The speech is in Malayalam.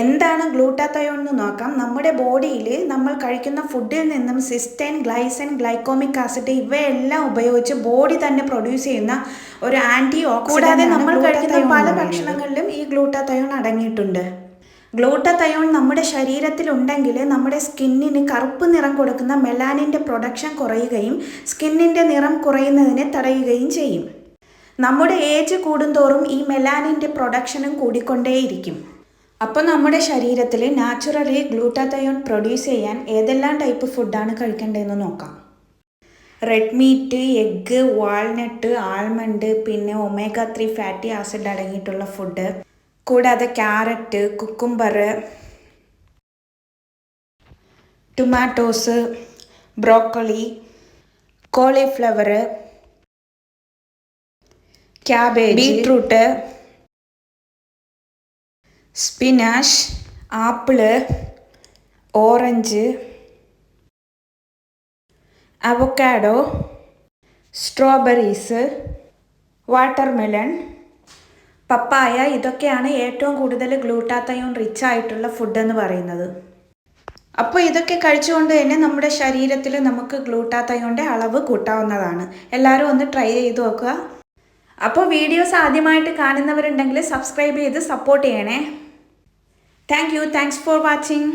എന്താണ് ഗ്ലൂട്ടാത്തയോൺ എന്ന് നോക്കാം. നമ്മുടെ ബോഡിയിൽ നമ്മൾ കഴിക്കുന്ന ഫുഡിൽ നിന്നും സിസ്റ്റൈൻ, ഗ്ലൈസിൻ, ഗ്ലൈക്കോമിക് ആസിഡ് ഇവയെല്ലാം ഉപയോഗിച്ച് ബോഡി തന്നെ പ്രൊഡ്യൂസ് ചെയ്യുന്ന ഒരു ആൻറ്റി ഓക്സിഡന്റ്. കൂടാതെ നമ്മൾ കഴിക്കുന്ന പല ഭക്ഷണങ്ങളിലും ഈ ഗ്ലൂട്ടാത്തയോൺ അടങ്ങിയിട്ടുണ്ട്. ഗ്ലൂട്ടാത്തയോൺ നമ്മുടെ ശരീരത്തിലുണ്ടെങ്കിൽ നമ്മുടെ സ്കിന്നിന് കറുപ്പ് നിറം കൊടുക്കുന്ന മെലാനിൻ്റെ പ്രൊഡക്ഷൻ കുറയുകയും സ്കിന്നിൻ്റെ നിറം കുറയുന്നതിനെ തടയുകയും ചെയ്യും. നമ്മുടെ ഏജ് കൂടുന്തോറും ഈ മെലാനിൻ്റെ പ്രൊഡക്ഷനും കൂടിക്കൊണ്ടേയിരിക്കും. അപ്പോൾ നമ്മുടെ ശരീരത്തിൽ നാച്ചുറലി ഗ്ലൂട്ടാത്തയോൺ പ്രൊഡ്യൂസ് ചെയ്യാൻ ഏതെല്ലാം ടൈപ്പ് ഫുഡാണ് കഴിക്കേണ്ടതെന്ന് നോക്കാം. Red meat, egg, walnut, almond, പിന്നെ ഒമേഗ 3 ഫാറ്റി ആസിഡ് അടങ്ങിയിട്ടുള്ള ഫുഡ്, കൂടാതെ carrot, cucumber, tomatoes, broccoli, cauliflower, cabbage, beetroot, spinach, apple, orange, avocado, strawberries, watermelon, papaya. ഇതൊക്കെയാണ് ഏറ്റവും കൂടുതൽ ഗ്ലൂട്ടാത്തയോൺ റിച്ച് ആയിട്ടുള്ള ഫുഡ് എന്ന് പറയുന്നത്. അപ്പോൾ ഇതൊക്കെ കഴിച്ചുകൊണ്ട് തന്നെ നമ്മുടെ ശരീരത്തിൽ നമുക്ക് ഗ്ലൂട്ടാത്തയോണിൻ്റെ അളവ് കൂട്ടാവുന്നതാണ്. എല്ലാവരും ഒന്ന് ട്രൈ ചെയ്ത് നോക്കുക. അപ്പോൾ വീഡിയോസ് ആദ്യമായിട്ട് കാണുന്നവരുണ്ടെങ്കിൽ സബ്സ്ക്രൈബ് ചെയ്ത് സപ്പോർട്ട് ചെയ്യണേ. Thank you. Thanks for watching.